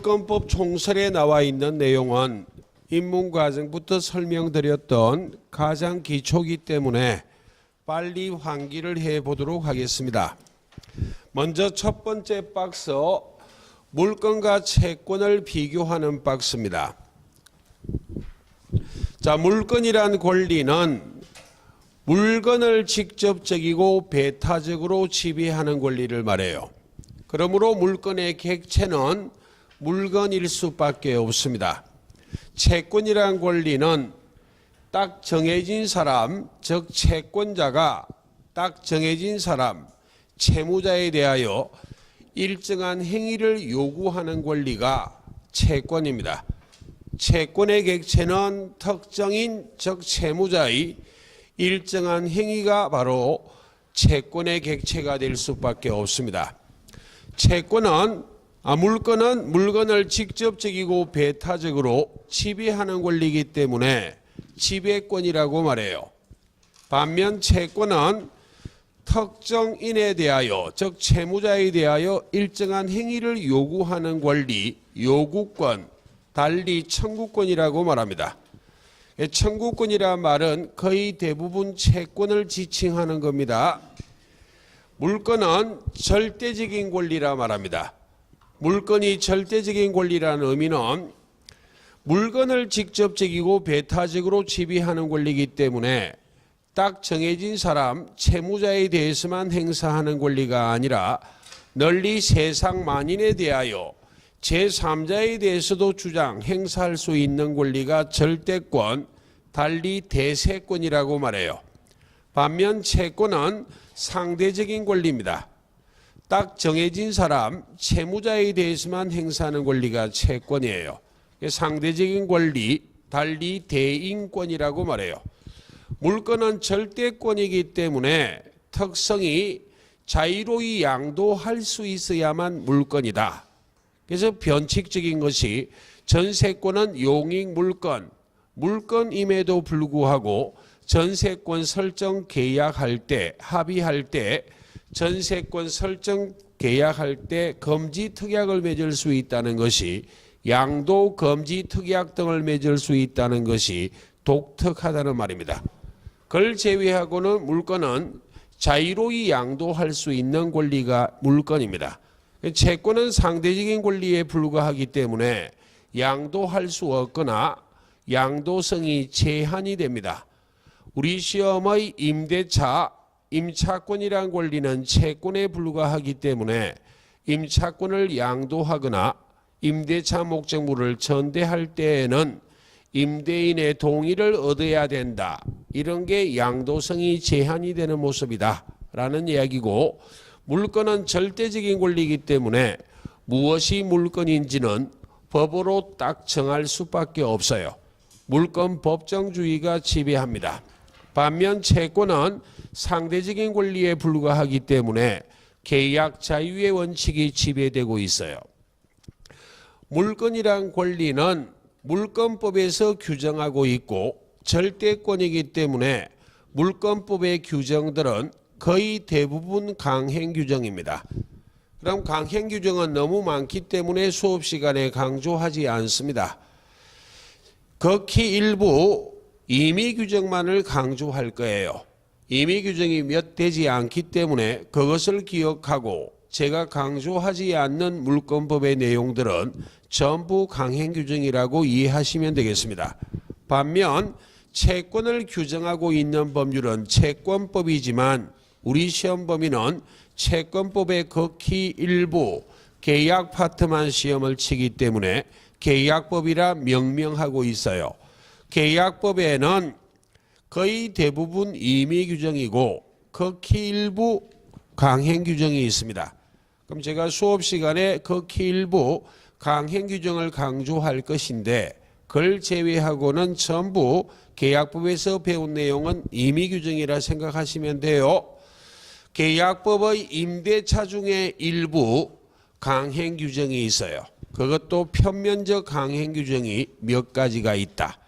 물권법 총설에 나와 있는 내용은 입문과정부터 설명드렸던 가장 기초이기 때문에 빨리 환기를 해보도록 하겠습니다. 먼저 첫 번째 박스, 물권과 채권을 비교하는 박스입니다. 자, 물권이란 권리는 물건을 직접적이고 배타적으로 지배하는 권리를 말해요. 그러므로 물건의 객체는 물건일 수밖에 없습니다. 채권이란 권리는 딱 정해진 사람, 즉 채권자가 딱 정해진 사람, 채무자에 대하여 일정한 행위를 요구하는 권리가 채권입니다. 채권의 객체는 특정인, 즉 채무자의 일정한 행위가 바로 채권의 객체가 될 수밖에 없습니다. 물건은 물건을 직접적이고 배타적으로 지배하는 권리이기 때문에 지배권이라고 말해요. 반면 채권은 특정인에 대하여, 즉 채무자에 대하여 일정한 행위를 요구하는 권리, 요구권, 달리 청구권이라고 말합니다. 청구권이란 말은 거의 대부분 채권을 지칭하는 겁니다. 물건은 절대적인 권리라 말합니다. 물건이 절대적인 권리라는 의미는 물건을 직접적이고 배타적으로 지배하는 권리이기 때문에 딱 정해진 사람, 채무자에 대해서만 행사하는 권리가 아니라 널리 세상 만인에 대하여 제3자에 대해서도 행사할 수 있는 권리가 절대권, 달리 대세권이라고 말해요. 반면 채권은 상대적인 권리입니다. 딱 정해진 사람, 채무자에 대해서만 행사하는 권리가 채권이에요. 상대적인 권리, 달리 대인권이라고 말해요. 물건은 절대권이기 때문에 특성이 자유로이 양도할 수 있어야만 물건이다. 그래서 변칙적인 것이 전세권은 용익 물건, 물건임에도 불구하고 전세권 설정 계약할 때, 합의할 때, 전세권 설정 계약할 때 금지 특약을 맺을 수 있다는 것이, 양도 금지 특약 등을 맺을 수 있다는 것이 독특하다는 말입니다. 그걸 제외하고는 물건은 자유로이 양도할 수 있는 권리가 물건입니다. 채권은 상대적인 권리에 불과하기 때문에 양도할 수 없거나 양도성이 제한이 됩니다. 우리 시험의 임차권이란 권리는 채권에 불과하기 때문에 임차권을 양도하거나 임대차 목적물을 전대할 때에는 임대인의 동의를 얻어야 된다. 이런 게 양도성이 제한이 되는 모습이다 라는 이야기고, 물건은 절대적인 권리이기 때문에 무엇이 물건인지는 법으로 딱 정할 수밖에 없어요. 물건 법정주의가 지배합니다. 반면 채권은 상대적인 권리에 불과하기 때문에 계약 자유의 원칙이 지배되고 있어요. 물건이란 권리는 물권법에서 규정하고 있고 절대권이기 때문에 물권법의 규정들은 거의 대부분 강행 규정입니다. 그럼 강행 규정은 너무 많기 때문에 수업 시간에 강조하지 않습니다. 극히 일부 임의 규정만을 강조할 거예요. 임의 규정이 몇 되지 않기 때문에 그것을 기억하고 제가 강조하지 않는 물권법의 내용들은 전부 강행 규정이라고 이해하시면 되겠습니다. 반면 채권을 규정하고 있는 법률은 채권법이지만 우리 시험 범위는 채권법의 극히 일부 계약 파트만 시험을 치기 때문에 계약법이라 명명하고 있어요. 계약법에는 거의 대부분 임의 규정이고 극히 일부 강행 규정이 있습니다. 그럼 제가 수업 시간에 극히 일부 강행 규정을 강조할 것인데 그걸 제외하고는 전부 계약법에서 배운 내용은 임의 규정이라 생각하시면 돼요. 계약법의 임대차 중에 일부 강행 규정이 있어요. 그것도 편면적 강행 규정이 몇 가지가 있다.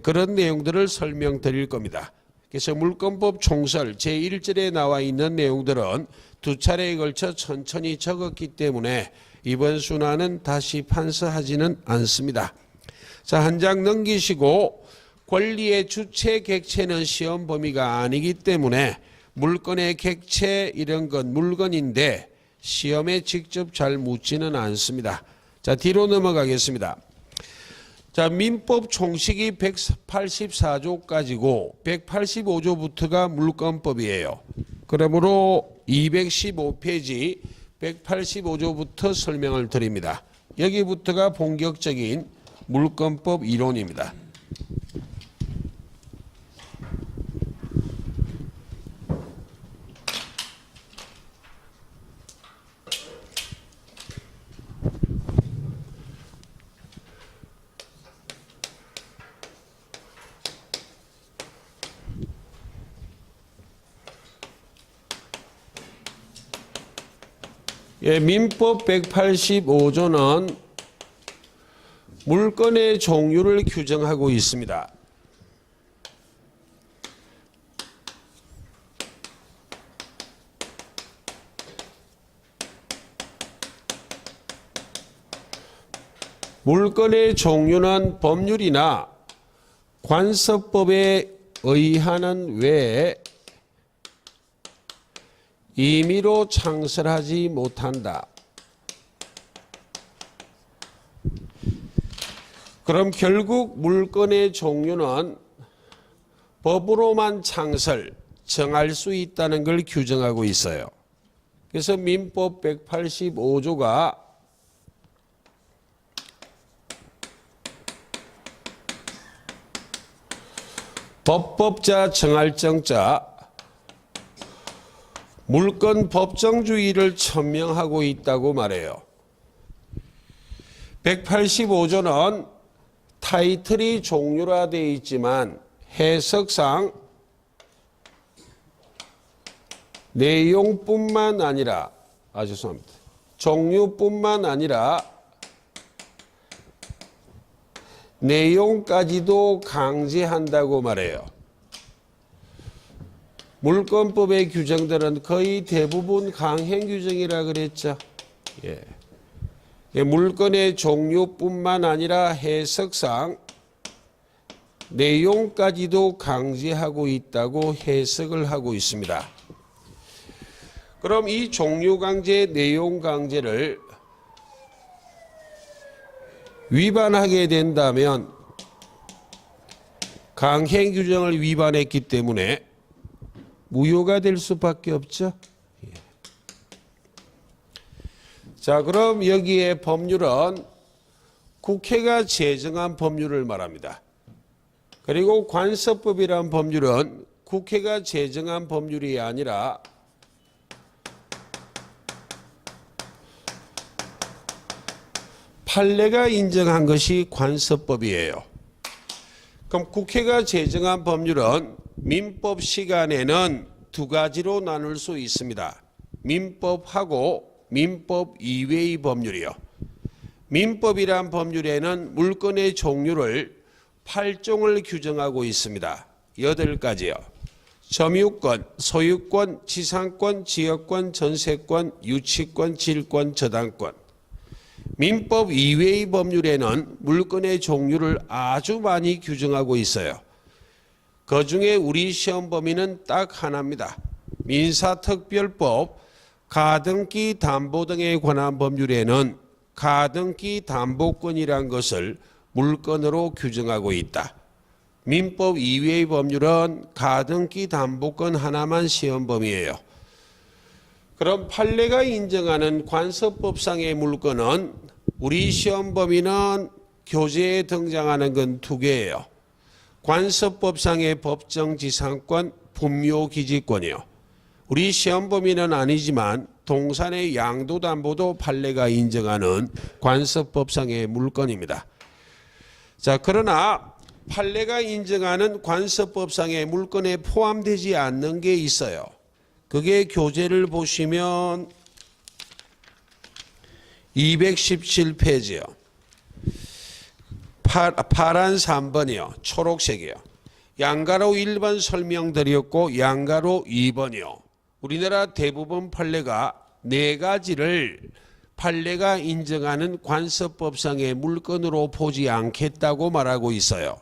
그런 내용들을 설명드릴 겁니다. 그래서 물권법 총설 제1절에 나와 있는 내용들은 두 차례에 걸쳐 천천히 적었기 때문에 이번 순환은 다시 판서하지는 않습니다. 자, 한 장 넘기시고 권리의 주체 객체는 시험 범위가 아니기 때문에 물건의 객체 이런 건 물건인데 시험에 직접 잘 묻지는 않습니다. 자, 뒤로 넘어가겠습니다. 자, 민법 총식이 184조까지고 185조부터가 물건법이에요. 그러므로 215페이지 185조부터 설명을 드립니다. 여기부터가 본격적인 물건법 이론입니다. 예, 민법 185조는 물건의 종류를 규정하고 있습니다. 물건의 종류는 법률이나 관서법에 의하는 외에 임의로 창설하지 못한다. 그럼 결국 물건의 종류는 법으로만 창설, 정할 수 있다는 걸 규정하고 있어요. 그래서 민법 185조가 법법자 정할 정자 물건 법정주의를 천명하고 있다고 말해요. 185조는 타이틀이 종류화되어 있지만 해석상 내용뿐만 아니라 죄송합니다. 종류뿐만 아니라 내용까지도 강제한다고 말해요. 물건법의 규정들은 거의 대부분 강행 규정이라 그랬죠. 예. 물건의 종류뿐만 아니라 해석상 내용까지도 강제하고 있다고 해석을 하고 있습니다. 그럼 이 종류 강제, 내용 강제를 위반하게 된다면 강행 규정을 위반했기 때문에 무효가 될 수밖에 없죠. 자, 그럼 여기에 법률은 국회가 제정한 법률을 말합니다. 그리고 관서법이란 법률은 국회가 제정한 법률이 아니라 판례가 인정한 것이 관서법이에요. 그럼 국회가 제정한 법률은 민법 시간에는 두 가지로 나눌 수 있습니다. 민법하고 민법 이외의 법률이요. 민법이란 법률에는 물건의 종류를 8종을 규정하고 있습니다. 8가지요. 점유권, 소유권, 지상권, 지역권, 전세권, 유치권, 질권, 저당권. 민법 이외의 법률에는 물건의 종류를 아주 많이 규정하고 있어요. 그중에 우리 시험 범위는 딱 하나입니다. 민사특별법, 가등기 담보 등에 관한 법률에는 가등기 담보권이란 것을 물건으로 규정하고 있다. 민법 이외의 법률은 가등기 담보권 하나만 시험 범위예요. 그럼 판례가 인정하는 관서법상의 물건은 우리 시험 범위는 교재에 등장하는 건 2개예요. 관서법상의 법정지상권, 분묘기지권이요. 우리 시험 범위는 아니지만 동산의 양도담보도 판례가 인정하는 관서법상의 물건입니다. 자, 그러나 판례가 인정하는 관서법상의 물건에 포함되지 않는 게 있어요. 그게 교재를 보시면 217페이지요. 파란 3번이요. 초록색이요. 양가로 1번 설명드렸고 양가로 2번이요. 우리나라 대부분 판례가 4가지를 판례가 인정하는 관습법상의 물건으로 보지 않겠다고 말하고 있어요.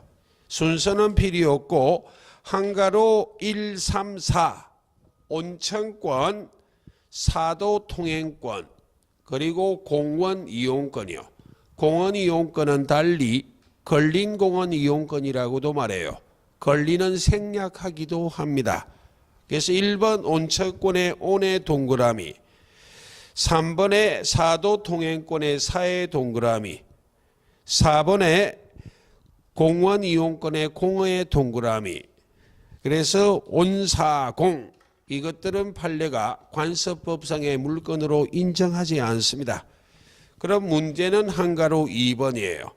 순서는 필요 없고 한가로 1, 3, 4 온천권, 사도 통행권, 그리고 공원 이용권이요. 공원 이용권은 달리 걸린 공원 이용권이라고도 말해요. 걸리는 생략하기도 합니다. 그래서 1번 온천권의 온의 동그라미, 3번의 사도 통행권의 사의 동그라미, 4번의 공원 이용권의 공의 동그라미. 그래서 온사공 이것들은 판례가 관습법상의 물건으로 인정하지 않습니다. 그럼 문제는 한가로 2번이에요.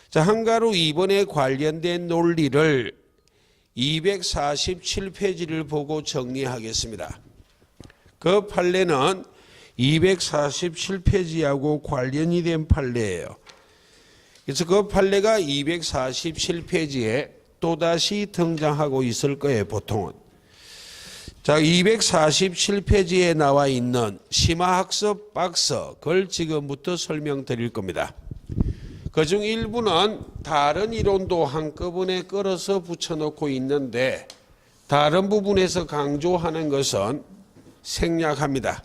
자, 한가로 2번에 관련된 논리를 247페이지를 보고 정리하겠습니다. 그 판례는 247페이지하고 관련이 된 판례예요. 그래서 그 판례가 247페이지에 또다시 등장하고 있을 거예요, 보통은. 자, 247페이지에 나와 있는 심화학습 박스, 그걸 지금부터 설명드릴 겁니다. 그중 일부는 다른 이론도 한꺼번에 끌어서 붙여놓고 있는데 다른 부분에서 강조하는 것은 생략합니다.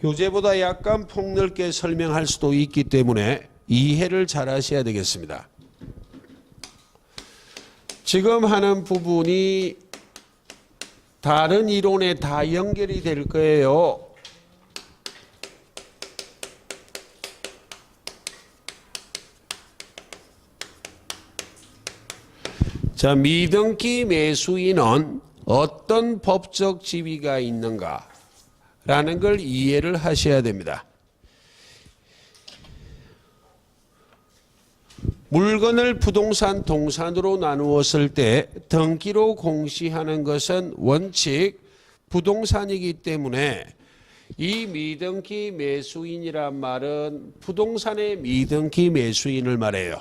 교재보다 약간 폭넓게 설명할 수도 있기 때문에 이해를 잘 하셔야 되겠습니다. 지금 하는 부분이 다른 이론에 다 연결이 될 거예요. 자, 미등기 매수인은 어떤 법적 지위가 있는가 라는 걸 이해를 하셔야 됩니다. 물건을 부동산, 동산으로 나누었을 때 등기로 공시하는 것은 원칙 부동산이기 때문에 이 미등기 매수인이란 말은 부동산의 미등기 매수인을 말해요.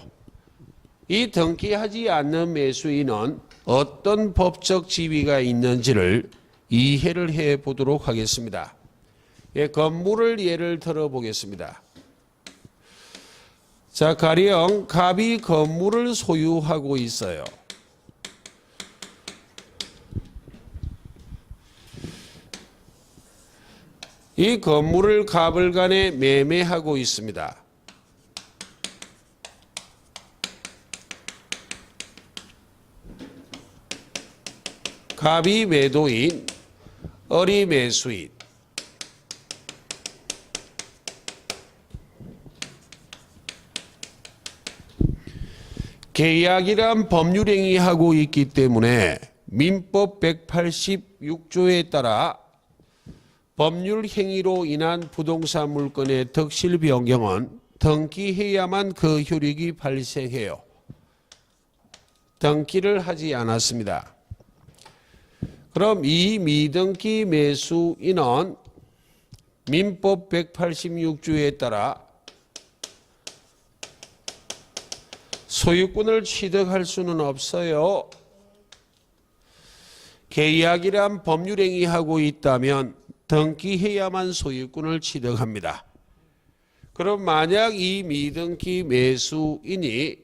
이 등기하지 않는 매수인은 어떤 법적 지위가 있는지를 이해를 해 보도록 하겠습니다. 예, 건물을 예를 들어 보겠습니다. 자, 가령 갑이 건물을 소유하고 있어요. 이 건물을 갑을 간에 매매하고 있습니다. 갑이 매도인, 을이 매수인. 계약이란 법률행위 하고 있기 때문에 민법 186조에 따라 법률행위로 인한 부동산 물건의 덕실 변경은 등기해야만 그 효력이 발생해요. 등기를 하지 않았습니다. 그럼 이 미등기 매수인은 민법 186조에 따라 소유권을 취득할 수는 없어요. 계약이란 법률행위하고 있다면 등기해야만 소유권을 취득합니다. 그럼 만약 이 미등기 매수인이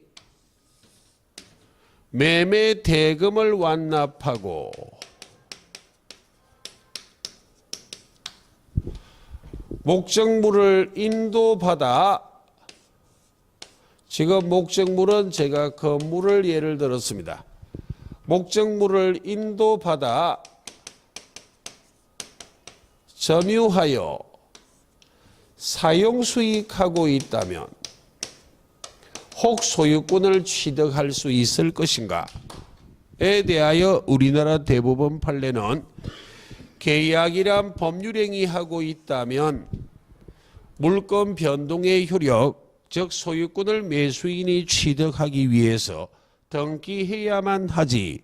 매매 대금을 완납하고 목적물을 인도받아, 지금 목적물은 제가 건물을 예를 들었습니다. 목적물을 인도받아 점유하여 사용수익하고 있다면 혹 소유권을 취득할 수 있을 것인가에 대하여 우리나라 대법원 판례는 계약이란 법률행위하고 있다면 물권 변동의 효력, 즉 소유권을 매수인이 취득하기 위해서 등기해야만 하지,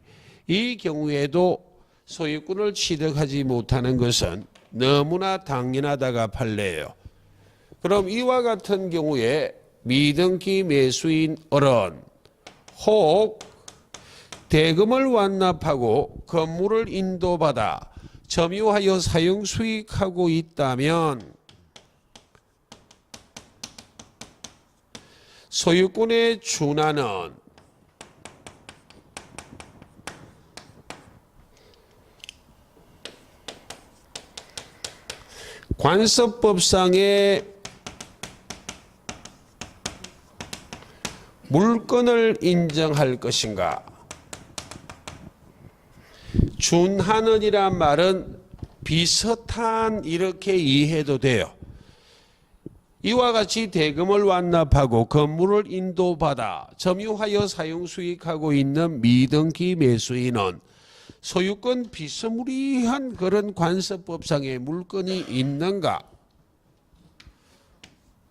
이 경우에도 소유권을 취득하지 못하는 것은 너무나 당연하다가 판례예요. 그럼 이와 같은 경우에 미등기 매수인 을은 혹 대금을 완납하고 건물을 인도받아 점유하여 사용 수익하고 있다면 소유권에 준하는 관습법상의 물건을 인정할 것인가? 준하는이란 말은 비슷한 이렇게 이해도 돼요. 이와 같이 대금을 완납하고 건물을 인도받아 점유하여 사용 수익하고 있는 미등기 매수인은 소유권 비스무리한 그런 관습법상의 물건이 있는가?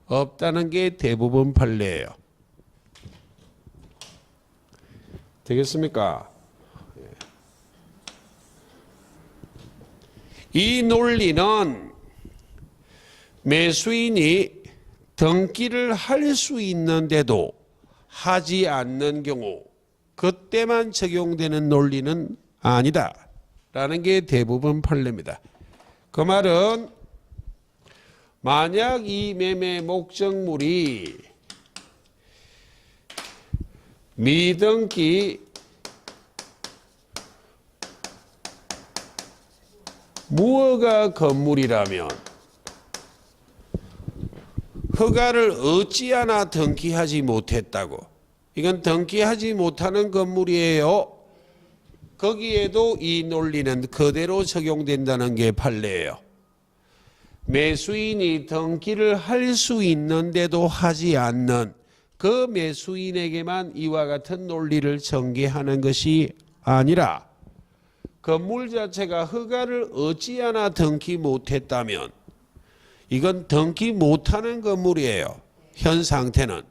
없다는 게 대부분 판례예요. 되겠습니까? 이 논리는 매수인이 등기를 할 수 있는데도 하지 않는 경우 그때만 적용되는 논리는 아니다 라는 게 대부분 판례입니다. 그 말은 만약 이 매매 목적물이 미등기 무허가 건물이라면 허가를 어찌하나 등기하지 못했다고. 이건 등기하지 못하는 건물이에요. 거기에도 이 논리는 그대로 적용된다는 게 판례예요. 매수인이 등기를 할 수 있는데도 하지 않는 그 매수인에게만 이와 같은 논리를 전개하는 것이 아니라 건물 자체가 허가를 어찌하나 등기 못했다면 이건 등기 못하는 건물이에요. 현 상태는.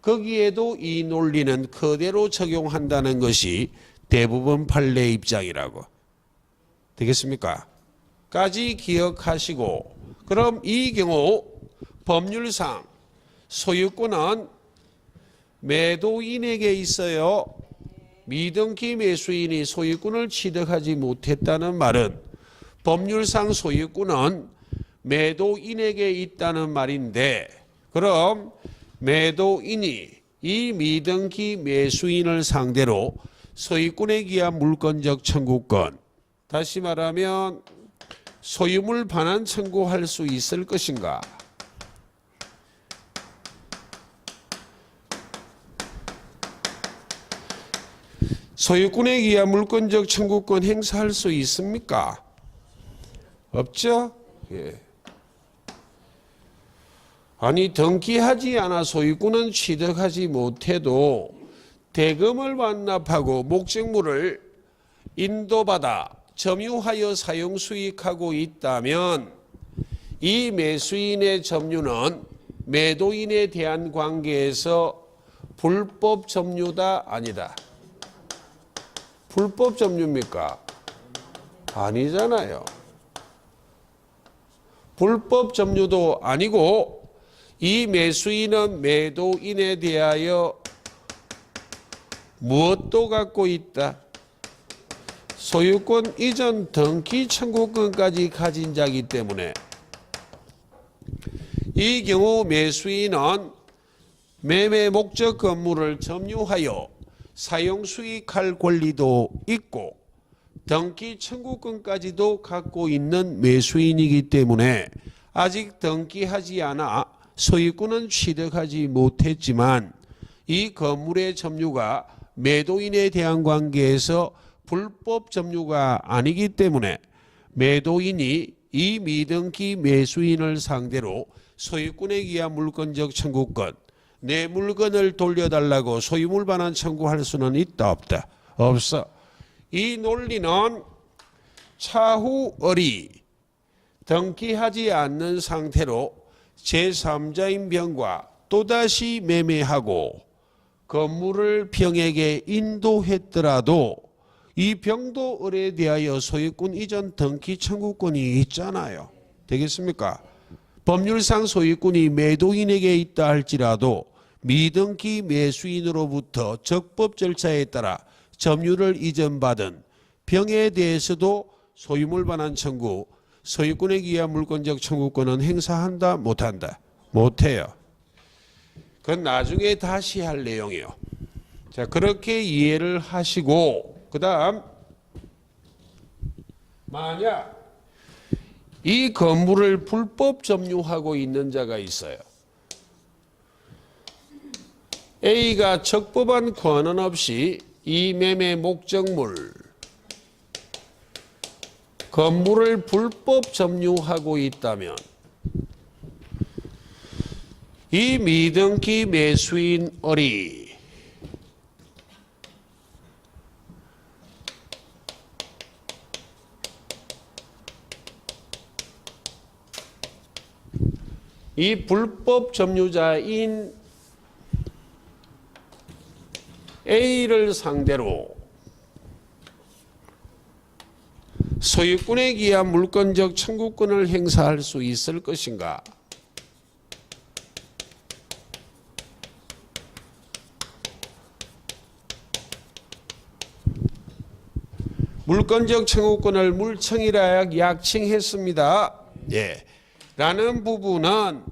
거기에도 이 논리는 그대로 적용한다는 것이 대부분 판례 입장이라고. 되겠습니까? 까지 기억하시고 그럼 이 경우 법률상 소유권은 매도인에게 있어요. 미등기 매수인이 소유권을 취득하지 못했다는 말은 법률상 소유권은 매도인에게 있다는 말인데 그럼 매도인이 이 미등기 매수인을 상대로 소유권에 기한 물권적 청구권, 다시 말하면 소유물 반환 청구할 수 있을 것인가? 소유권에 기한 물권적 청구권 행사할 수 있습니까? 없죠? 예. 아니 등기하지 않아 소유권은 취득하지 못해도 대금을 완납하고 목적물을 인도받아 점유하여 사용 수익하고 있다면 이 매수인의 점유는 매도인에 대한 관계에서 불법 점유다 아니다? 불법 점유입니까? 아니잖아요. 불법 점유도 아니고 이 매수인은 매도인에 대하여 무엇도 갖고 있다? 소유권 이전 등기 청구권까지 가진 자이기 때문에 이 경우 매수인은 매매 목적 건물을 점유하여 사용 수익할 권리도 있고 등기 청구권까지도 갖고 있는 매수인이기 때문에 아직 등기하지 않아 소유권은 취득하지 못했지만 이 건물의 점유가 매도인에 대한 관계에서 불법 점유가 아니기 때문에 매도인이 이 미등기 매수인을 상대로 소유권에 기한 물권적 청구권, 내 물건을 돌려달라고 소유물 반환 청구할 수는 있다 없다? 없어. 이 논리는 차후얼이 등기하지 않는 상태로 제3자인 병과 또다시 매매하고 건물을 병에게 인도했더라도 이 병도 을에 대하여 소유권 이전 등기 청구권이 있잖아요. 되겠습니까? 법률상 소유권이 매도인에게 있다 할지라도 미등기 매수인으로부터 적법 절차에 따라 점유를 이전받은 병에 대해서도 소유물 반환 청구, 소유권에 기한 물권적 청구권은 행사한다 못한다? 못해요. 그건 나중에 다시 할 내용이에요. 자, 그렇게 이해를 하시고 그 다음 만약 이 건물을 불법 점유하고 있는 자가 있어요. A가 적법한 권한 없이 이 매매 목적물 건물을 불법 점유하고 있다면 이 미등기 매수인 을이 이 불법 점유자인 A를 상대로 소유권에 기한 물권적 청구권을 행사할 수 있을 것인가? 물권적 청구권을 물청이라 약칭했습니다. 예. 라는 부분은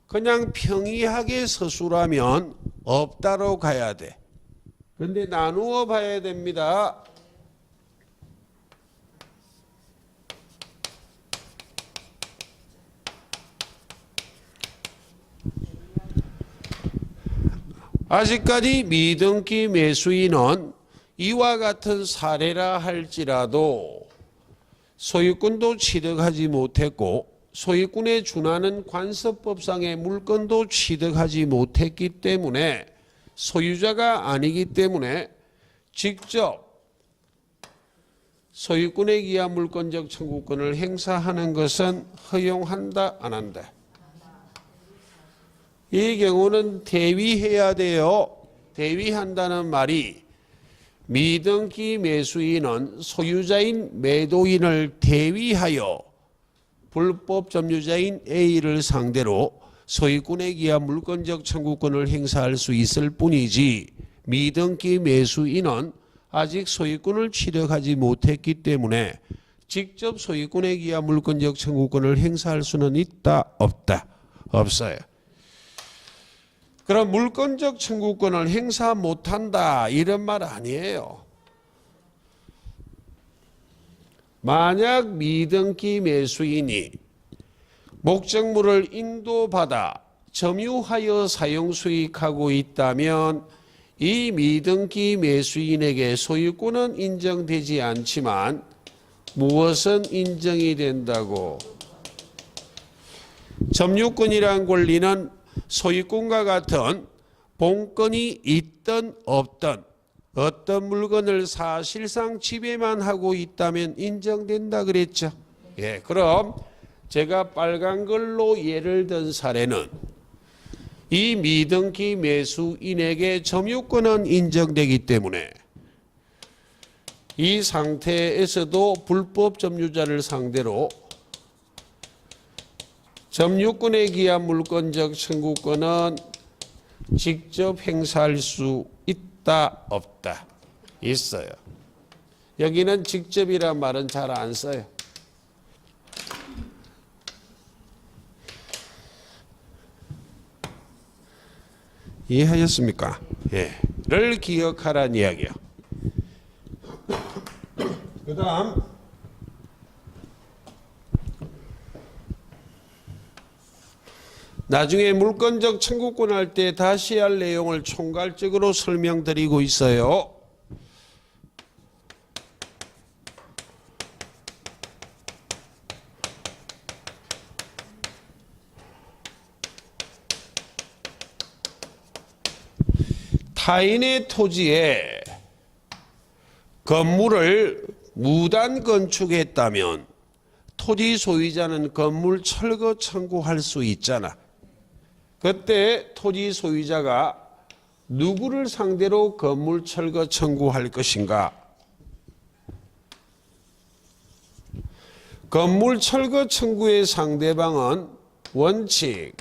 그냥 평이하게 서술하면 없다로 가야 돼. 그런데 나누어 봐야 됩니다. 아직까지 미등기 매수인은 이와 같은 사례라 할지라도 소유권도 취득하지 못했고 소유권에 준하는 관습법상의 물건도 취득하지 못했기 때문에 소유자가 아니기 때문에 직접 소유권에 기한 물권적 청구권을 행사하는 것은 허용한다 안 한다? 이 경우는 대위해야 돼요. 대위한다는 말이 미등기 매수인은 소유자인 매도인을 대위하여 불법 점유자인 A를 상대로 소유권에 기한 물권적 청구권을 행사할 수 있을 뿐이지 미등기 매수인은 아직 소유권을 취득하지 못했기 때문에 직접 소유권에 기한 물권적 청구권을 행사할 수는 있다 없다? 없어요. 그럼 물권적 청구권을 행사 못한다 이런 말 아니에요. 만약 미등기 매수인이 목적물을 인도받아 점유하여 사용 수익하고 있다면 이 미등기 매수인에게 소유권은 인정되지 않지만 무엇은 인정이 된다고? 점유권이란 권리는 소유권과 같은 본권이 있든 없든 어떤 물건을 사실상 지배만 하고 있다면 인정된다 그랬죠. 예, 그럼 제가 빨간 걸로 예를 든 사례는 이 미등기 매수인에게 점유권은 인정되기 때문에 이 상태에서도 불법 점유자를 상대로 점유권에 기한 물권적 청구권은 직접 행사할 수 있다 없다? 있어요. 여기는 직접이란 말은 잘 안 써요. 이해하셨습니까? 예. 를 기억하란 이야기요. 그 다음 나중에 물권적 청구권 할 때 다시 할 내용을 총괄적으로 설명드리고 있어요. 타인의 토지에 건물을 무단 건축했다면 토지 소유자는 건물 철거 청구할 수 있잖아. 그때 토지 소유자가 누구를 상대로 건물 철거 청구할 것인가? 건물 철거 청구의 상대방은 원칙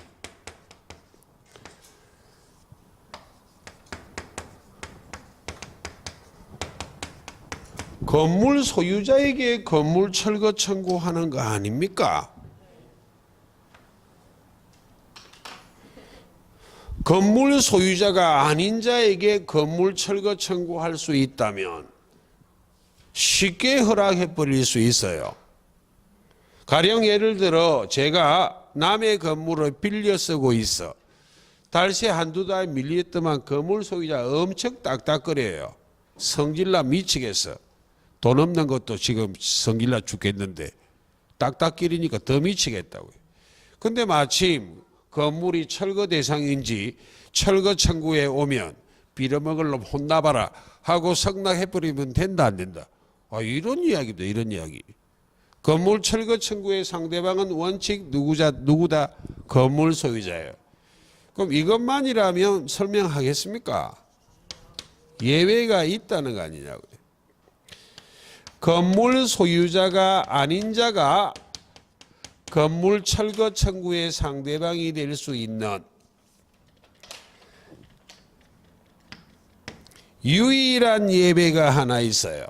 건물 소유자에게 건물 철거 청구하는 거 아닙니까? 건물 소유자가 아닌 자에게 건물 철거 청구할 수 있다면 쉽게 허락해 버릴 수 있어요. 가령 예를 들어 제가 남의 건물을 빌려 쓰고 있어. 달세 한두 달 밀렸더만 건물 소유자 엄청 딱딱거려요. 성질나 미치겠어. 돈 없는 것도 지금 성질나 죽겠는데 딱딱거리니까 더 미치겠다고요. 근데 마침 건물이 철거 대상인지 철거 청구에 오면 빌어먹을 놈 혼나봐라 하고 성낙해버리면 된다 안 된다. 이런 이야기입니다. 이런 이야기. 건물 철거 청구의 상대방은 원칙 누구다? 건물 소유자예요. 그럼 이것만이라면 설명하겠습니까? 예외가 있다는 거 아니냐고요. 건물 소유자가 아닌 자가 건물 철거 청구의 상대방이 될 수 있는 유일한 예외가 하나 있어요.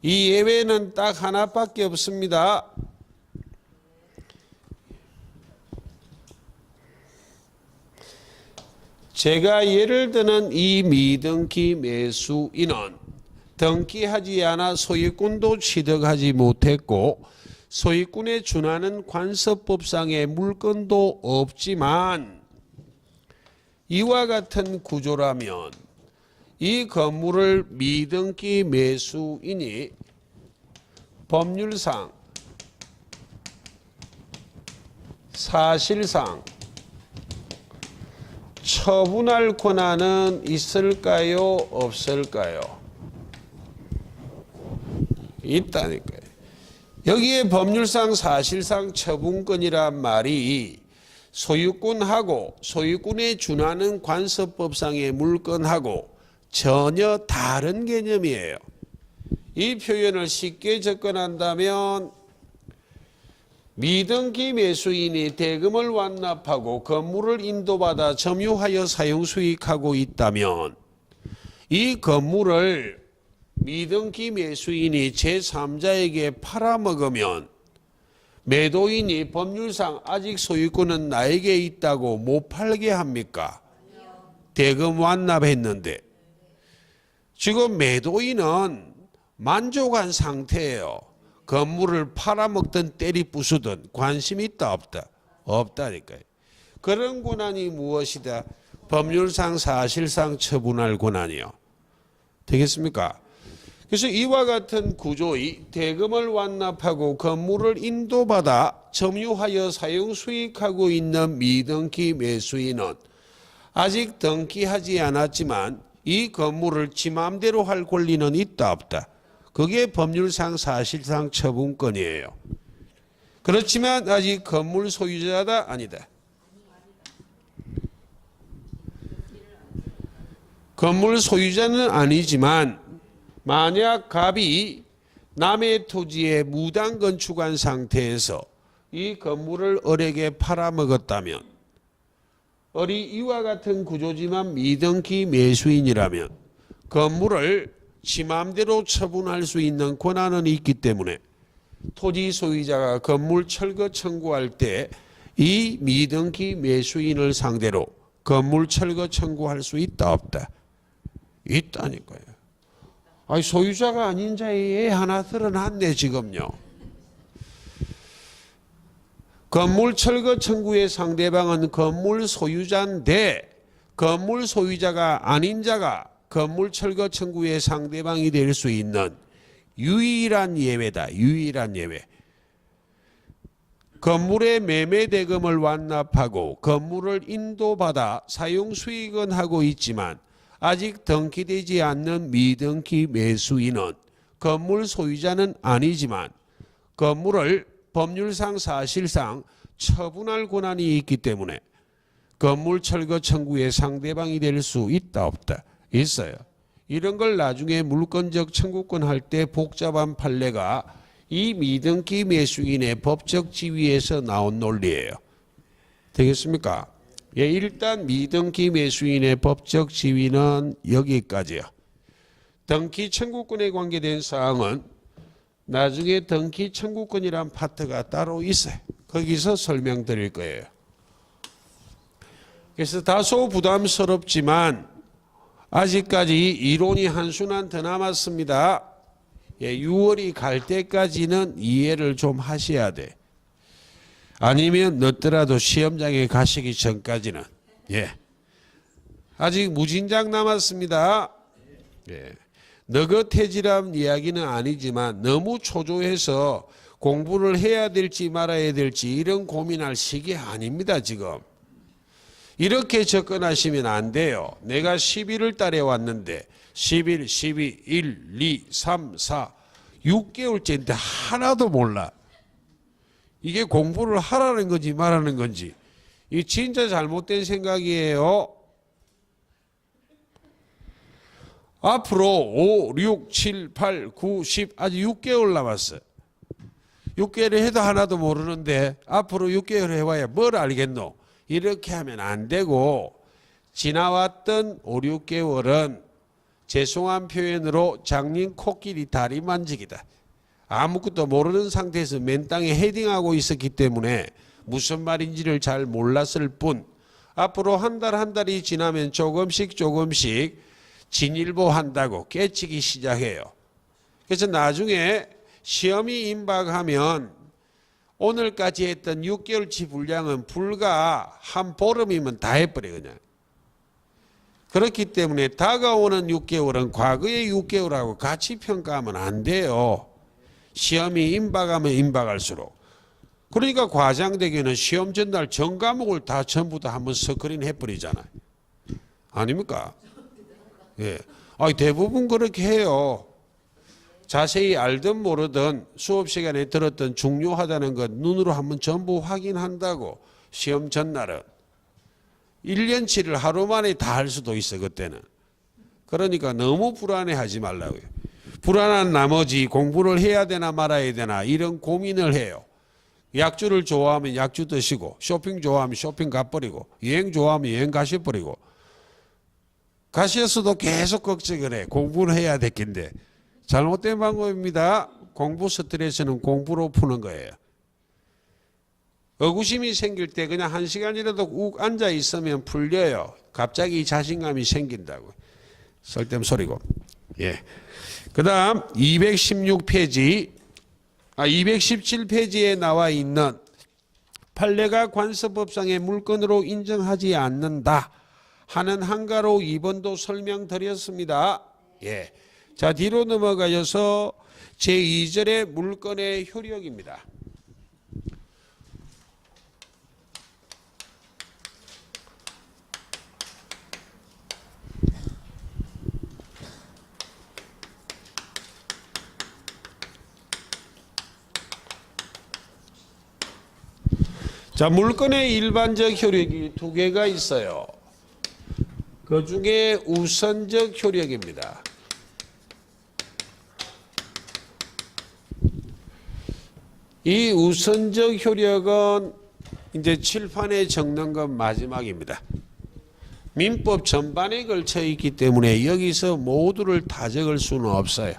이 예외는 딱 하나밖에 없습니다. 제가 예를 드는 이 미등기 매수인은 등기하지 않아 소유권도 취득하지 못했고 소유권에 준하는 관습법상의 물건도 없지만 이와 같은 구조라면 이 건물을 미등기 매수인이 법률상 사실상 처분할 권한은 있을까요? 없을까요? 있다니까요. 여기에 법률상 사실상 처분권이란 말이 소유권하고 소유권에 준하는 관습법상의 물건하고 전혀 다른 개념이에요. 이 표현을 쉽게 접근한다면 미등기 매수인이 대금을 완납하고 건물을 인도받아 점유하여 사용 수익하고 있다면 이 건물을 미등기 매수인이 제3자에게 팔아먹으면 매도인이 법률상 아직 소유권은 나에게 있다고 못 팔게 합니까? 대금 완납했는데 지금 매도인은 만족한 상태예요. 건물을 팔아먹든 때리 부수든 관심이 있다 없다? 없다니까요. 그런 권한이 무엇이다? 법률상 사실상 처분할 권한이요. 되겠습니까? 그래서 이와 같은 구조의 대금을 완납하고 건물을 인도받아 점유하여 사용 수익하고 있는 미등기 매수인은 아직 등기하지 않았지만 이 건물을 지 맘대로 할 권리는 있다 없다? 그게 법률상 사실상 처분권이에요. 그렇지만 아직 건물 소유자다 아니다? 건물 소유자는 아니지만 만약 갑이 남의 토지에 무단 건축한 상태에서 이 건물을 을에게 팔아먹었다면 을이 이와 같은 구조지만 미등기 매수인이라면 건물을 지 맘대로 처분할 수 있는 권한은 있기 때문에 토지 소유자가 건물 철거 청구할 때 이 미등기 매수인을 상대로 건물 철거 청구할 수 있다 없다? 있다니까요. 소유자가 아닌 자에 하나 드러났네 지금요. 건물 철거 청구의 상대방은 건물 소유자인데 건물 소유자가 아닌 자가 건물 철거 청구의 상대방이 될 수 있는 유일한 예외다. 유일한 예외. 건물의 매매 대금을 완납하고 건물을 인도받아 사용 수익은 하고 있지만 아직 등기되지 않는 미등기 매수인은 건물 소유자는 아니지만 건물을 법률상 사실상 처분할 권한이 있기 때문에 건물 철거 청구의 상대방이 될 수 있다 없다? 있어요. 이런 걸 나중에 물권적 청구권 할 때 복잡한 판례가 이 미등기 매수인의 법적 지위에서 나온 논리예요. 되겠습니까? 예, 일단 미등기 매수인의 법적 지위는 여기까지요. 등기 청구권에 관계된 사항은 나중에 등기 청구권이란 파트가 따로 있어요. 거기서 설명드릴 거예요. 그래서 다소 부담스럽지만 아직까지 이론이 한 수는 더 남았습니다. 6월이 갈 때까지는 이해를 좀 하셔야 돼. 아니면 늦더라도 시험장에 가시기 전까지는. 아직 무진장 남았습니다. 너긋해지란 이야기는 아니지만 너무 초조해서 공부를 해야 될지 말아야 될지 이런 고민할 시기 아닙니다. 지금 이렇게 접근하시면 안 돼요. 내가 11월 달에 왔는데 11, 12, 1, 2, 3, 4 6개월째인데 하나도 몰라. 이게 공부를 하라는 건지 말하는 건지 이 진짜 잘못된 생각이에요. 앞으로 5, 6, 7, 8, 9, 10 아직 6개월 남았어요. 6개월 해도 하나도 모르는데 앞으로 6개월 해봐야 뭘 알겠노? 이렇게 하면 안 되고 지나왔던 5, 6개월은 죄송한 표현으로 장님 코끼리 다리 만지기다. 아무것도 모르는 상태에서 맨 땅에 헤딩하고 있었기 때문에 무슨 말인지를 잘 몰랐을 뿐 앞으로 한 달 한 달이 지나면 조금씩 진일보 한다고 깨치기 시작해요. 그래서 나중에 시험이 임박하면 오늘까지 했던 6개월치 분량은 불과 한 보름이면 다 해버려 그냥. 그렇기 때문에 다가오는 6개월은 과거의 6개월하고 같이 평가하면 안 돼요. 시험이 임박하면 임박할수록. 그러니까 과장대교는 시험 전날 전 과목을 다 전부 다 한번 스크린 해버리잖아요. 아닙니까? 대부분 그렇게 해요. 자세히 알든 모르든 수업 시간에 들었던 중요하다는 것 눈으로 한번 전부 확인한다고. 시험 전날은 1년치를 하루 만에 다 할 수도 있어 그때는. 그러니까 너무 불안해하지 말라고요. 불안한 나머지 공부를 해야 되나 말아야 되나 이런 고민을 해요. 약주를 좋아하면 약주 드시고 쇼핑 좋아하면 쇼핑 가버리고 여행 좋아하면 여행 가셔버리고 가셨어도 계속 걱정을 해. 공부를 해야 될 텐데. 잘못된 방법입니다. 공부 스트레스는 공부로 푸는 거예요. 의구심이 생길 때 그냥 1시간이라도 욱 앉아 있으면 풀려요. 갑자기 자신감이 생긴다고. 쓸데없는 소리고. 그 다음 216페이지, 217페이지에 나와 있는 판례가 관서법상의 물건으로 인정하지 않는다 하는 한가로 2번도 설명드렸습니다. 자, 뒤로 넘어가셔서 제2절의 물건의 효력입니다. 자, 물건의 일반적 효력이 두 개가 있어요. 그 중에 우선적 효력입니다. 이 우선적 효력은 이제 칠판에 적는 건 마지막입니다. 민법 전반에 걸쳐 있기 때문에 여기서 모두를 다 적을 수는 없어요.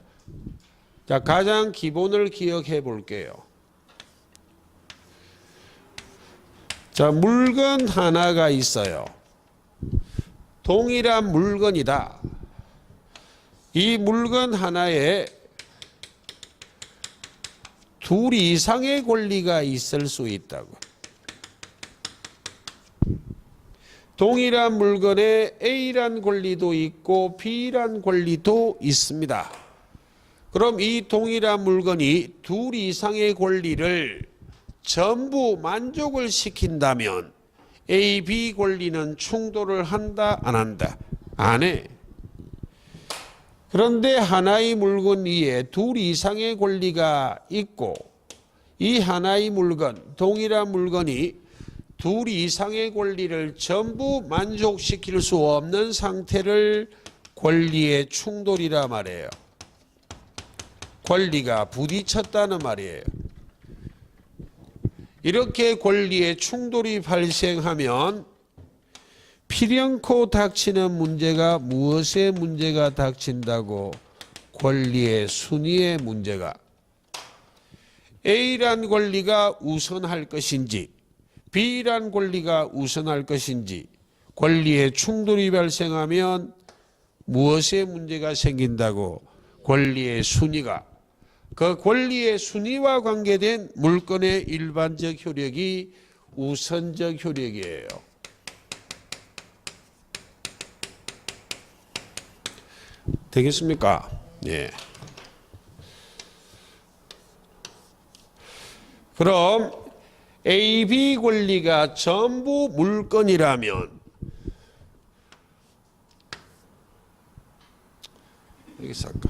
자, 가장 기본을 기억해 볼게요. 자, 물건 하나가 있어요. 동일한 물건이다. 이 물건 하나에 둘 이상의 권리가 있을 수 있다고. 동일한 물건에 A란 권리도 있고 B란 권리도 있습니다. 그럼 이 동일한 물건이 둘 이상의 권리를 전부 만족을 시킨다면 A, B 권리는 충돌을 한다, 안 한다? 안 해. 그런데 하나의 물건 위에 둘 이상의 권리가 있고 이 하나의 물건, 동일한 물건이 둘 이상의 권리를 전부 만족시킬 수 없는 상태를 권리의 충돌이라 말해요. 권리가 부딪혔다는 말이에요. 이렇게 권리의 충돌이 발생하면 필연코 닥치는 문제가 무엇의 문제가 닥친다고? 권리의 순위의 문제가. A란 권리가 우선할 것인지 B란 권리가 우선할 것인지 권리의 충돌이 발생하면 무엇에 문제가 생긴다고? 권리의 순위가. 그 권리의 순위와 관계된 물건의 일반적 효력이 우선적 효력이에요. 되겠습니까? 예. 그럼 A, B 권리가 전부 물건이라면 여기서 할까?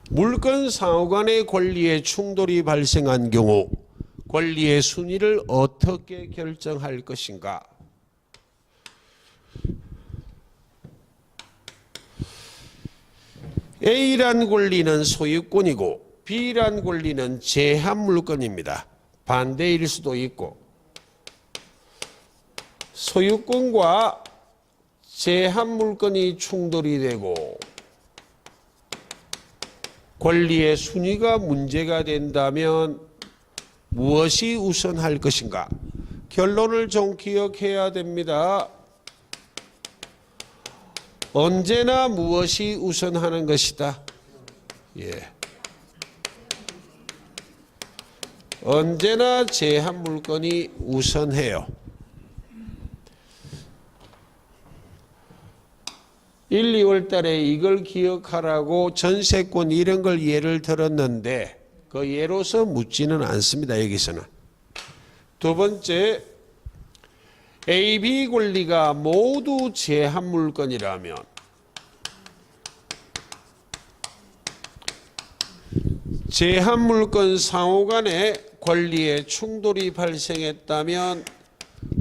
물건 상호 간의 권리의 충돌이 발생한 경우 권리의 순위를 어떻게 결정할 것인가? A란 권리는 소유권이고 B란 권리는 제한 물건입니다. 반대일 수도 있고 소유권과 제한 물건이 충돌이 되고 권리의 순위가 문제가 된다면 무엇이 우선할 것인가? 결론을 좀 기억해야 됩니다. 언제나 무엇이 우선하는 것이다. 예. 언제나 제한 물건이 우선해요. 1, 2월 달에 이걸 기억하라고 전세권 이런 걸 예를 들었는데 그 예로서 묻지는 않습니다. 여기서는. 두 번째, A, B 권리가 모두 제한 물건이라면 제한 물건 상호 간에 권리의 충돌이 발생했다면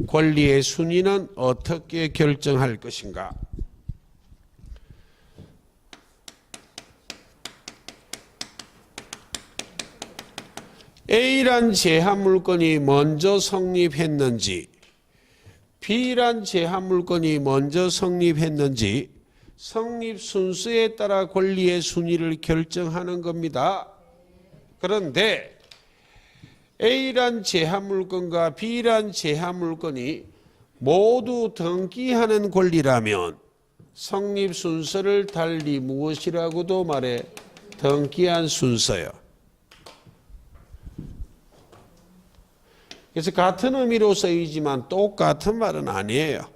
권리의 순위는 어떻게 결정할 것인가? A란 제한 물건이 먼저 성립했는지 B란 제한 물건이 먼저 성립했는지 성립 순서에 따라 권리의 순위를 결정하는 겁니다. 그런데 A란 제한 물건과 B란 제한 물건이 모두 등기하는 권리라면 성립 순서를 달리 무엇이라고도 말해? 등기한 순서요. 그래서 같은 의미로 쓰이지만 똑같은 말은 아니에요.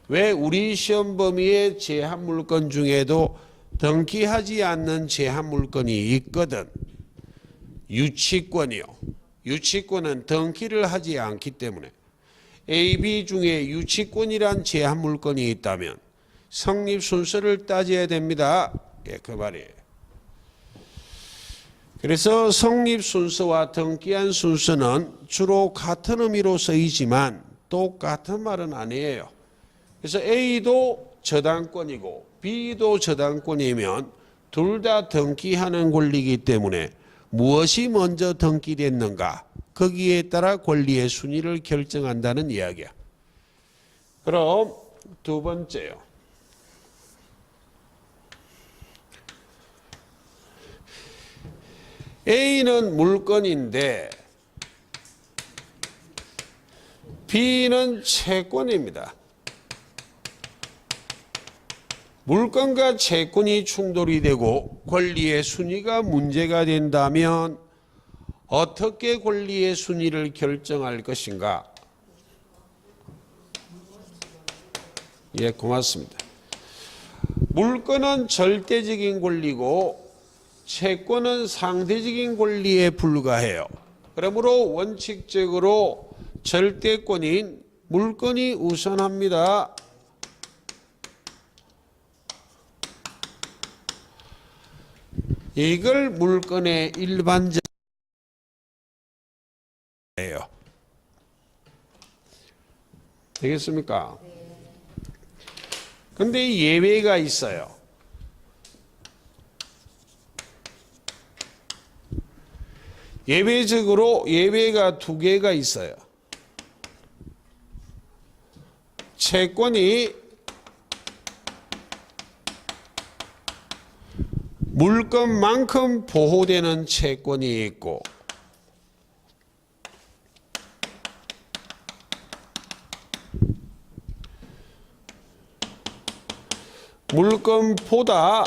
왜? 우리 시험 범위의 제한 물건 중에도 등기하지 않는 제한 물건이 있거든. 유치권이요. 유치권은 등기를 하지 않기 때문에 A, B 중에 유치권이란 제한 물건이 있다면 성립 순서를 따져야 됩니다. 예, 그 말이에요. 그래서 성립 순서와 등기한 순서는 주로 같은 의미로 쓰이지만 똑같은 말은 아니에요. 그래서 A도 저당권이고 B도 저당권이면 둘 다 등기하는 권리이기 때문에 무엇이 먼저 등기됐는가 거기에 따라 권리의 순위를 결정한다는 이야기야. 그럼 두 번째요. A는 물건인데 B는 채권입니다. 물건과 채권이 충돌이 되고 권리의 순위가 문제가 된다면 어떻게 권리의 순위를 결정할 것인가? 예, 고맙습니다. 물건은 절대적인 권리고 채권은 상대적인 권리에 불과해요. 그러므로 원칙적으로 절대권인 물건이 우선합니다. 이걸 물건의 일반적 예요. 되겠습니까? 근데 예외가 있어요. 예외적으로 예외가 두 개가 있어요. 채권이 물건만큼 보호되는 채권이 있고 물건보다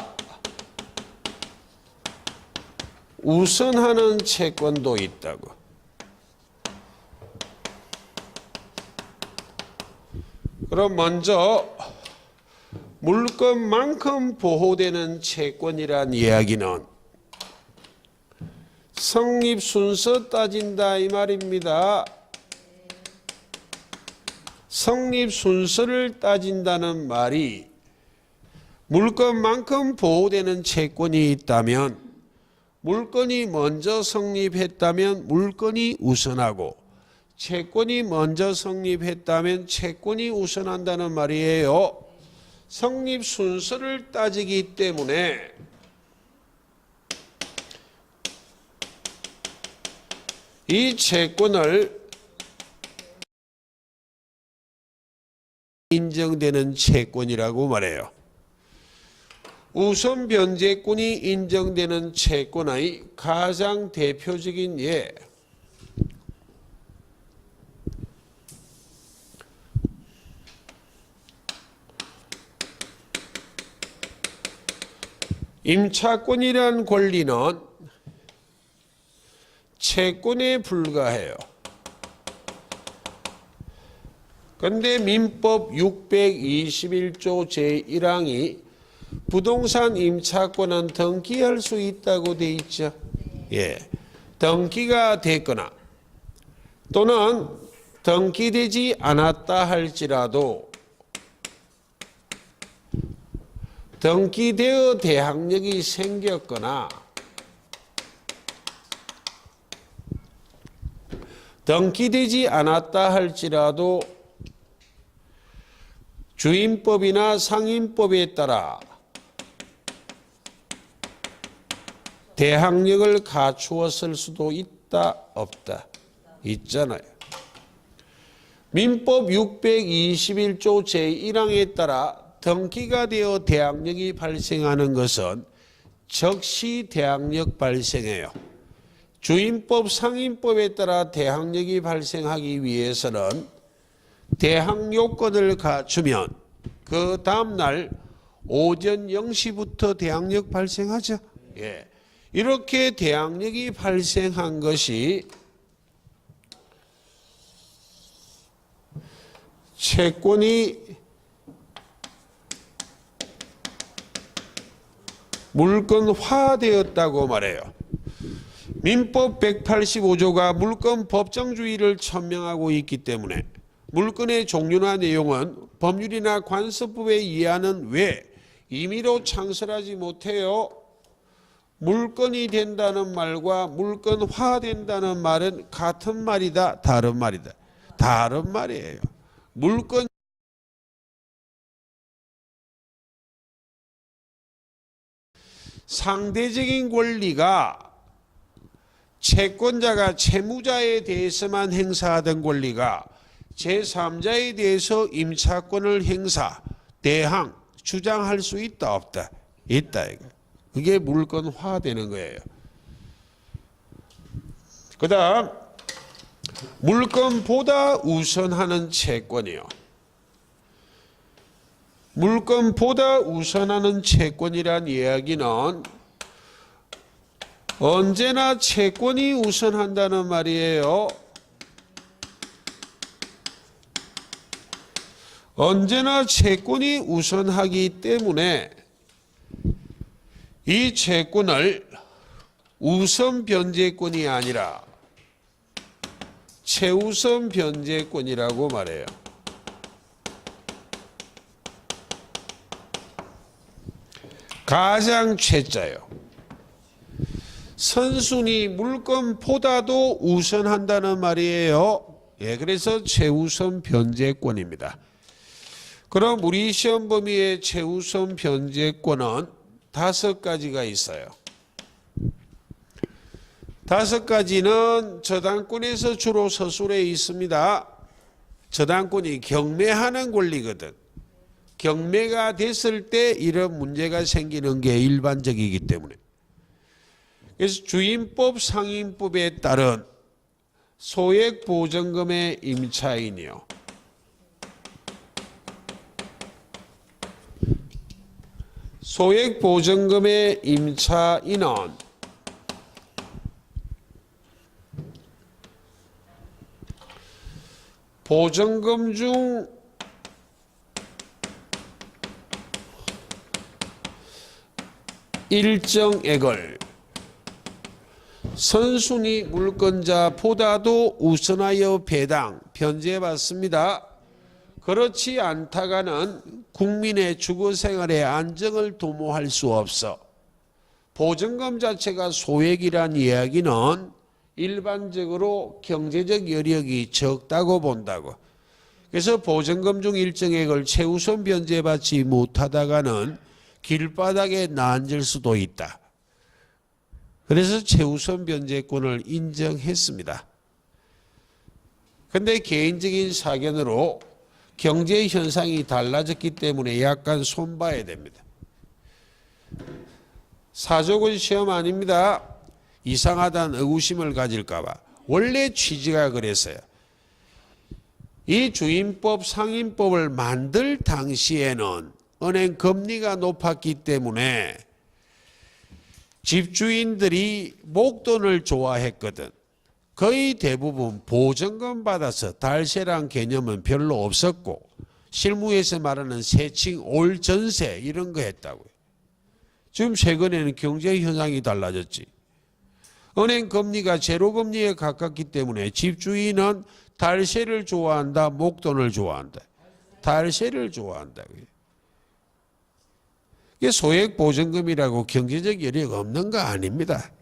우선하는 채권도 있다고. 그럼 먼저 물건만큼 보호되는 채권이란 이야기는 성립 순서 따진다 이 말입니다. 성립 순서를 따진다는 말이 물건만큼 보호되는 채권이 있다면 물건이 먼저 성립했다면 물건이 우선하고 채권이 먼저 성립했다면 채권이 우선한다는 말이에요. 성립 순서를 따지기 때문에 이 채권을 인정되는 채권이라고 말해요. 우선 변제권이 인정되는 채권의 가장 대표적인 예. 임차권이란 권리는 채권에 불과해요. 그런데 민법 621조 제1항이 부동산 임차권은 등기할 수 있다고 돼 있죠. 예, 등기가 됐거나 또는 등기되지 않았다 할지라도 등기되어 대항력이 생겼거나 등기되지 않았다 할지라도 주임법이나 상임법에 따라 대항력을 갖추었을 수도 있다 없다 있잖아요. 민법 621조 제1항에 따라 등기가 되어 대항력이 발생하는 것은 즉시 대항력 발생해요. 주임법 상임법에 따라 대항력이 발생하기 위해서는 대항 요건을 갖추면 그 다음날 오전 0시부터 대항력 발생하죠. 예. 이렇게 대항력이 발생한 것이 채권이 물건화되었다고 말해요. 민법 185조가 물건 법정주의를 천명하고 있기 때문에 물건의 종류나 내용은 법률이나 관습법에 의하는 외 임의로 창설하지 못해요. 물건이 된다는 말과 물건화된다는 말은 같은 말이다, 다른 말이다. 다른 말이에요. 물건 상대적인 권리가 채권자가 채무자에 대해서만 행사하던 권리가 제3자에 대해서 임차권을 행사, 대항, 주장할 수 있다 없다? 있다 이거. 그게 물건화되는 거예요. 그 다음 물건보다 우선하는 채권이요. 물건보다 우선하는 채권이란 이야기는 언제나 채권이 우선한다는 말이에요. 언제나 채권이 우선하기 때문에 이 채권을 우선 변제권이 아니라 최우선 변제권이라고 말해요. 가장 최자요. 선순위 물건보다도 우선한다는 말이에요. 예, 그래서 최우선 변제권입니다. 그럼 우리 시험 범위의 최우선 변제권은 5가지가 있어요. 5가지는 저당권에서 주로 서술해 있습니다. 저당권이 경매하는 권리거든. 경매가 됐을 때 이런 문제가 생기는 게 일반적이기 때문에. 그래서 주임법 상임법에 따른 소액보증금의 임차인이요, 소액보증금의 임차인은 보증금 중 일정액을 선순위 물권자보다도 우선하여 배당, 변제받습니다. 그렇지 않다가는 국민의 주거생활의 안정을 도모할 수 없어. 보증금 자체가 소액이란 이야기는 일반적으로 경제적 여력이 적다고 본다고. 그래서 보증금 중 일정액을 최우선 변제받지 못하다가는 길바닥에 나앉을 수도 있다. 그래서 최우선 변제권을 인정했습니다. 그런데 개인적인 사견으로 경제 현상이 달라졌기 때문에 약간 손봐야 됩니다. 사족은 시험 아닙니다. 이상하다는 의구심을 가질까 봐. 원래 취지가 그랬어요. 이 주임법 상임법을 만들 당시에는 은행 금리가 높았기 때문에 집주인들이 목돈을 좋아했거든. 거의 대부분 보증금 받아서 달세란 개념은 별로 없었고 실무에서 말하는 세칭, 올 전세 이런 거 했다고요. 지금 최근에는 경제 현상이 달라졌지. 은행 금리가 제로 금리에 가깝기 때문에 집주인은 달세를 좋아한다, 목돈을 좋아한다. 달세를 좋아한다고요. 이게 소액 보증금이라고 경제적 여력 없는 거 아닙니다.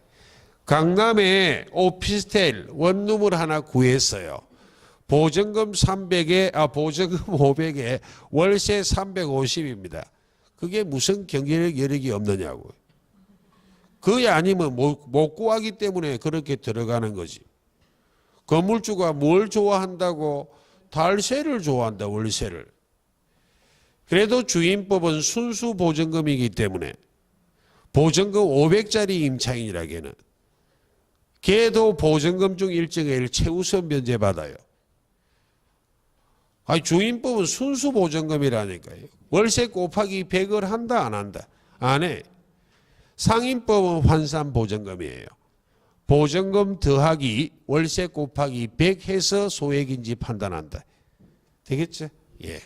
강남에 오피스텔 원룸을 하나 구했어요. 보증금 500에 월세 350입니다. 그게 무슨 경제적 여력이 없느냐고. 그게 아니면 못 구하기 때문에 그렇게 들어가는 거지. 건물주가 뭘 좋아한다고? 달세를 좋아한다, 월세를. 그래도 주임법은 순수 보증금이기 때문에 보증금 500짜리 임차인이라기에는 걔도 보증금 중 일정액을 최우선 변제받아요. 아니, 주임법은 순수 보증금이라니까요. 월세 곱하기 100을 한다 안 한다? 안 해. 상임법은 환산 보증금이에요. 보증금 더하기 월세 곱하기 100 해서 소액인지 판단한다. 되겠죠? 예.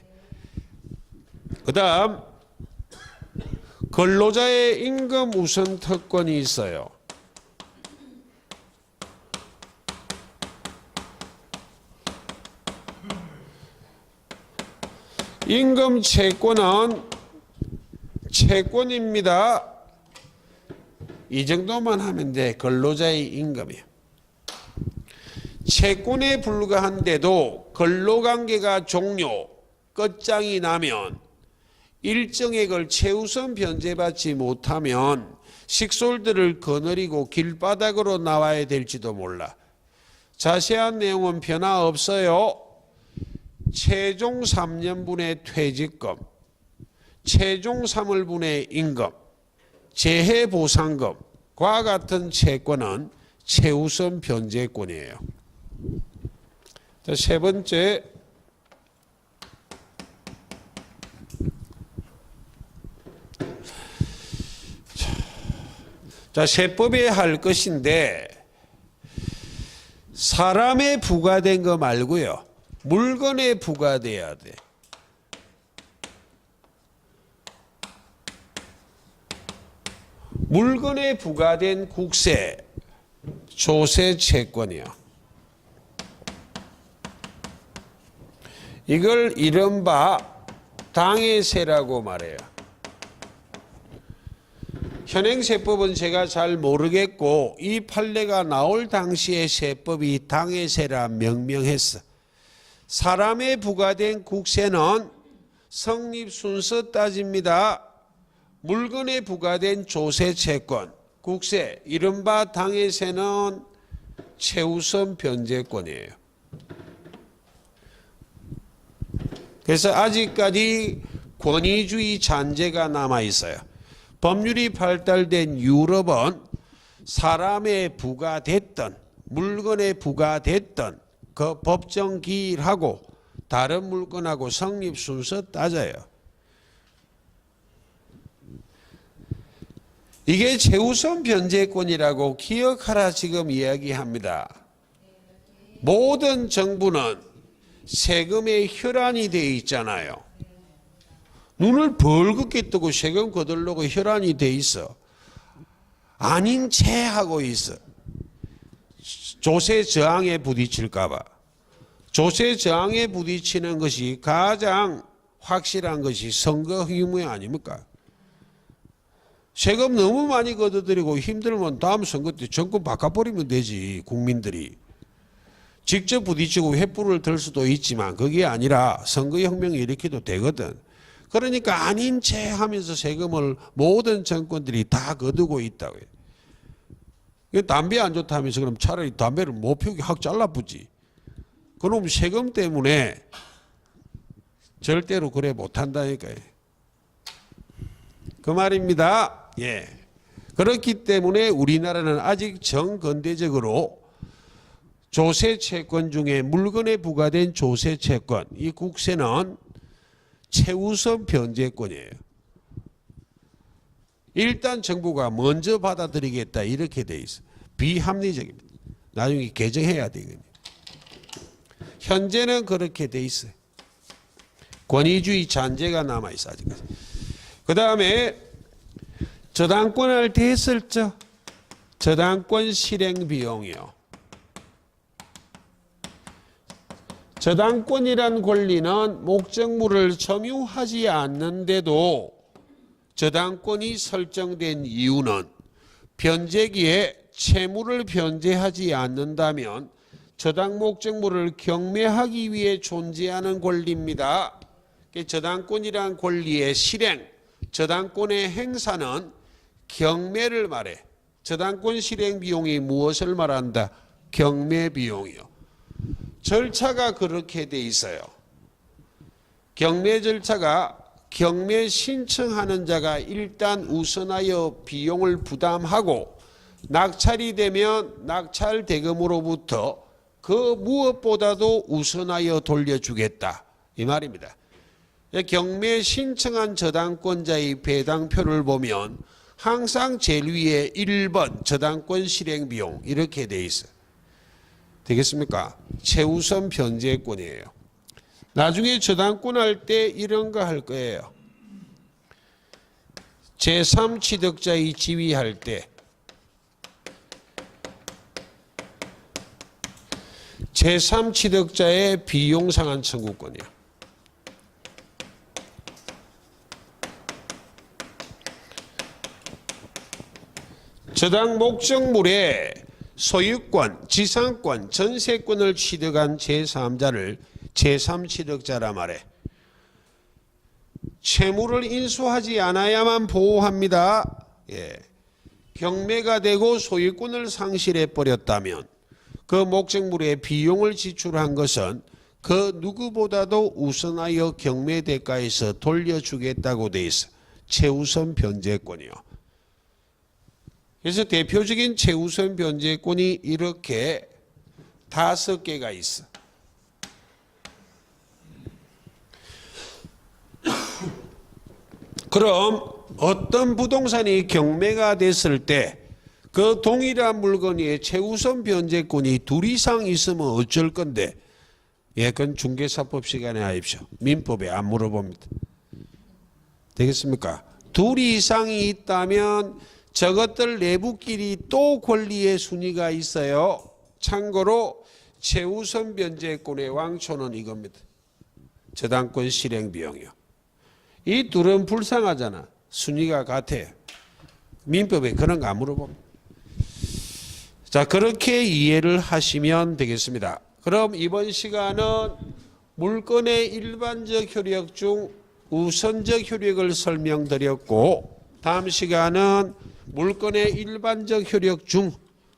그 다음 근로자의 임금 우선 특권이 있어요. 임금 채권은 채권입니다. 이 정도만 하면 돼. 근로자의 임금이요. 채권에 불과한데도 근로관계가 종료, 끝장이 나면 일정액을 최우선 변제받지 못하면 식솔들을 거느리고 길바닥으로 나와야 될지도 몰라. 자세한 내용은 변화 없어요. 최종 3년분의 퇴직금, 최종 3월분의 임금, 재해보상금과 같은 채권은 최우선 변제권이에요. 자, 세 번째, 자, 세법에 할 것인데 사람에 부과된 거 말고요. 물건에 부과돼야 돼. 물건에 부과된 국세, 조세 채권이요. 이걸 이른바 당해세라고 말해요. 현행 세법은 제가 잘 모르겠고 이 판례가 나올 당시에 세법이 당해세라 명명했어. 사람에 부과된 국세는 성립 순서 따집니다. 물건에 부과된 조세 채권, 국세, 이른바 당해세는 최우선 변제권이에요. 그래서 아직까지 권위주의 잔재가 남아 있어요. 법률이 발달된 유럽은 사람에 부과됐던 물건에 부과됐던 그 법정 기일하고 다른 물건하고 성립 순서 따져요. 이게 최우선 변제권이라고 기억하라 지금 이야기합니다. 모든 정부는 세금에 혈안이 되어 있잖아요. 눈을 벌겋게 뜨고 세금 거들려고 혈안이 돼 있어. 아닌 채 하고 있어. 조세 저항에 부딪힐까 봐. 조세 저항에 부딪히는 것이 가장 확실한 것이 선거 의무 아닙니까? 세금 너무 많이 걷어들이고 힘들면 다음 선거 때 정권 바꿔버리면 되지. 국민들이. 직접 부딪히고 횃불을 들 수도 있지만 그게 아니라 선거혁명을 일으켜도 되거든. 그러니까 아닌 채 하면서 세금을 모든 정권들이 다 거두고 있다고요. 담배 안 좋다 하면서 그럼 차라리 담배를 못 피우게 확 잘라붙지. 그럼 세금 때문에 절대로 그래 못한다니까요. 그 말입니다. 예. 그렇기 때문에 우리나라는 아직 정근대적으로 조세채권 중에 물건에 부과된 조세채권, 이 국세는 최우선 변제권이에요. 일단 정부가 먼저 받아들이겠다 이렇게 돼 있어. 비합리적입니다. 나중에 개정해야 되거든요. 현재는 그렇게 돼 있어요. 권위주의 잔재가 남아 있어 아직까지. 그 다음에 저당권 할 때 했었죠. 저당권 실행 비용이요. 저당권이란 권리는 목적물을 점유하지 않는데도 저당권이 설정된 이유는 변제기에 채무를 변제하지 않는다면 저당 목적물을 경매하기 위해 존재하는 권리입니다. 저당권이란 권리의 실행, 저당권의 행사는 경매를 말해. 저당권 실행 비용이 무엇을 말한다? 경매 비용이요. 절차가 그렇게 돼 있어요. 경매 절차가 경매 신청하는 자가 일단 우선하여 비용을 부담하고 낙찰이 되면 낙찰 대금으로부터 그 무엇보다도 우선하여 돌려주겠다 이 말입니다. 경매 신청한 저당권자의 배당표를 보면 항상 제일 위에 1번 저당권 실행 비용 이렇게 돼 있어요. 되겠습니까? 최우선 변제권이에요. 나중에 저당권 할 때 이런 거 할 거예요. 제3취득자의 지위할 때 제3취득자의 비용상한 청구권이요. 저당 목적물의 소유권, 지상권, 전세권을 취득한 제3자를 제3취득자라 말해. 채무를 인수하지 않아야만 보호합니다. 예. 경매가 되고 소유권을 상실해 버렸다면 그 목적물의 비용을 지출한 것은 그 누구보다도 우선하여 경매 대가에서 돌려주겠다고 돼 있어. 최우선 변제권이요. 그래서 대표적인 최우선 변제권이 이렇게 5개가 있어. 그럼 어떤 부동산이 경매가 됐을 때 그 동일한 물건의 최우선 변제권이 2 이상 있으면 어쩔 건데, 예, 그건 중개사법 시간에 하십시오. 민법에 안 물어봅니다. 되겠습니까? 2 이상이 있다면 저것들 내부끼리 또 권리의 순위가 있어요. 참고로 최우선 변제권의 왕초는 이겁니다. 저당권 실행 비용이요. 이 둘은 불쌍하잖아. 순위가 같아요. 민법에 그런 거 안 물어봅니다. 자, 그렇게 이해를 하시면 되겠습니다. 그럼 이번 시간은 물건의 일반적 효력 중 우선적 효력을 설명드렸고, 다음 시간은 물건의 일반적 효력 중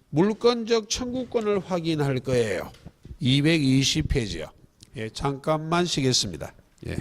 물건적 청구권을 확인할 거예요. 220페이지요. 예, 잠깐만 쉬겠습니다. 예.